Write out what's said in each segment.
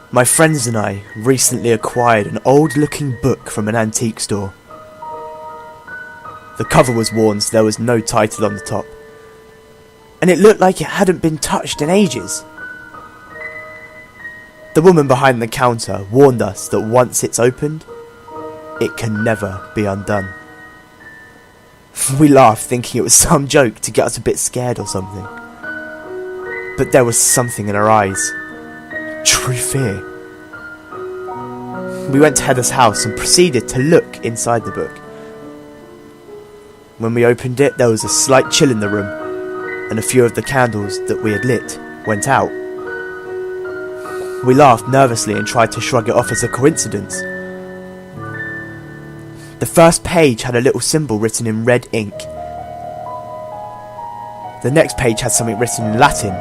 My friends and I recently acquired an old-looking book from an antique store. The cover was worn, so there was no title on the top, and it looked like it hadn't been touched in ages. The woman behind the counter warned us that once it's opened, it can never be undone. We laughed, thinking it was some joke to get us a bit scared or something. But there was something in her eyes. True fear. We went to Heather's house and proceeded to look inside the book. When we opened it, there was a slight chill in the room, and a few of the candles that we had lit went out. We laughed nervously and tried to shrug it off as a coincidence. The first page had a little symbol written in red ink. The next page had something written in Latin.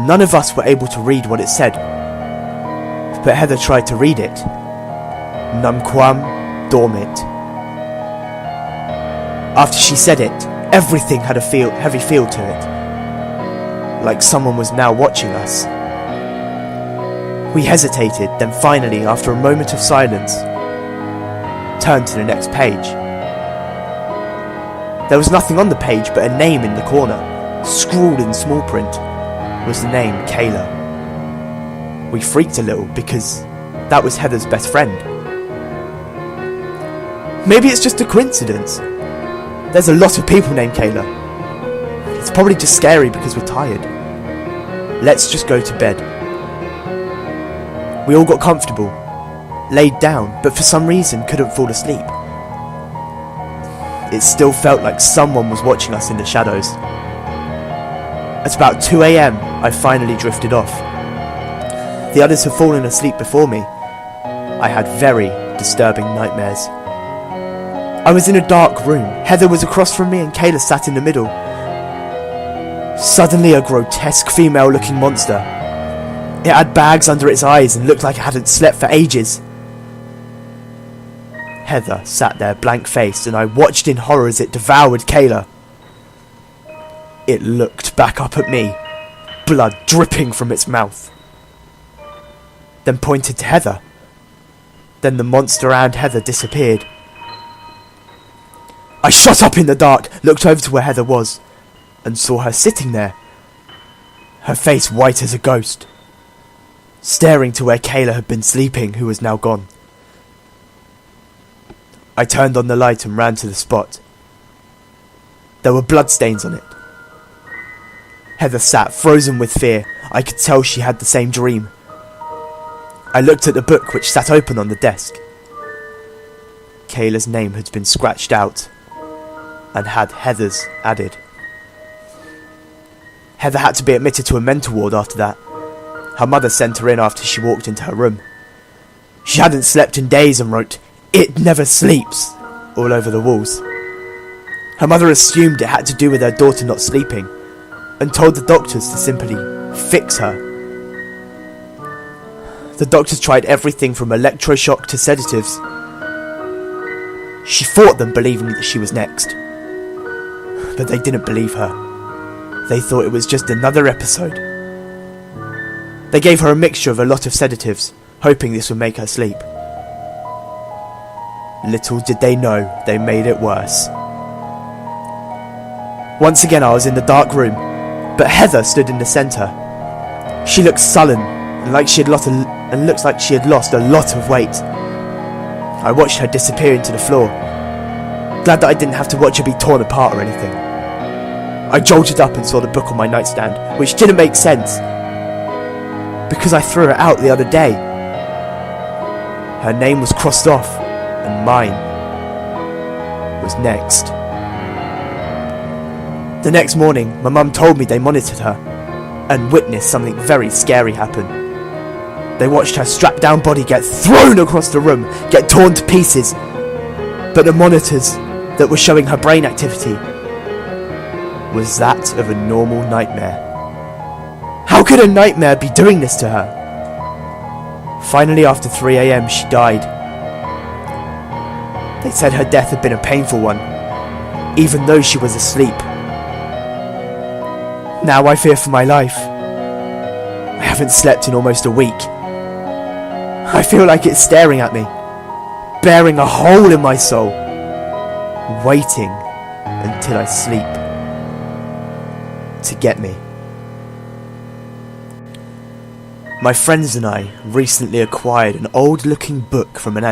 None of us were able to read what it said, but Heather tried to read it. Numquam dormit. After she said it, everything had a heavy feel to it, like someone was now watching us. We hesitated, then finally, after a moment of silence, turned to the next page. There was nothing on the page but a name in the corner. Scrawled in small print was the name Kayla. We freaked a little because that was Heather's best friend. Maybe it's just a coincidence. There's a lot of people named Kayla. It's probably just scary because we're tired. Let's just go to bed. We all got comfortable, laid down, but for some reason couldn't fall asleep. It still felt like someone was watching us in the shadows. At about 2 AM, I finally drifted off. The others had fallen asleep before me. I had very disturbing nightmares. I was in a dark room. Heather was across from me and Kayla sat in the middle. Suddenly, a grotesque female-looking monster. It had bags under its eyes and looked like it hadn't slept for ages. Heather sat there blank-faced, and I watched in horror as it devoured Kayla. It looked back up at me, blood dripping from its mouth, then pointed to Heather. Then the monster and Heather disappeared. I shot up in the dark, looked over to where Heather was, and saw her sitting there, her face white as a ghost, staring to where Kayla had been sleeping, who was now gone. I turned on the light and ran to the spot. There were bloodstains on it. Heather sat frozen with fear. I could tell she had the same dream. I looked at the book which sat open on the desk. Kayla's name had been scratched out and had Heather's added. Heather had to be admitted to a mental ward after that. Her mother sent her in after she walked into her room. She hadn't slept in days and wrote, "It never sleeps," all over the walls. Her mother assumed it had to do with her daughter not sleeping, and told the doctors to simply fix her. The doctors tried everything from electroshock to sedatives. She fought them, believing that she was next. But they didn't believe her. They thought it was just another episode. They gave her a mixture of a lot of sedatives, hoping this would make her sleep. Little did they know, they made it worse. Once again I was in the dark room, but Heather stood in the centre. She looked sullen, and looks like she had lost a lot of weight. I watched her disappear into the floor, glad that I didn't have to watch her be torn apart or anything. I jolted up and saw the book on my nightstand, which didn't make sense, because I threw it out the other day. Her name was crossed off, and mine was next. The next morning, my mum told me they monitored her and witnessed something very scary happen. They watched her strapped down body get thrown across the room, get torn to pieces, but the monitors that were showing her brain activity was that of a normal nightmare. How could a nightmare be doing this to her? Finally, after 3 AM, she died. They said her death had been a painful one, even though she was asleep. Now I fear for my life. I haven't slept in almost a week, I feel like it's staring at me, bearing a hole in my soul, waiting until I sleep to get me. My friends and I recently acquired an old-looking book from an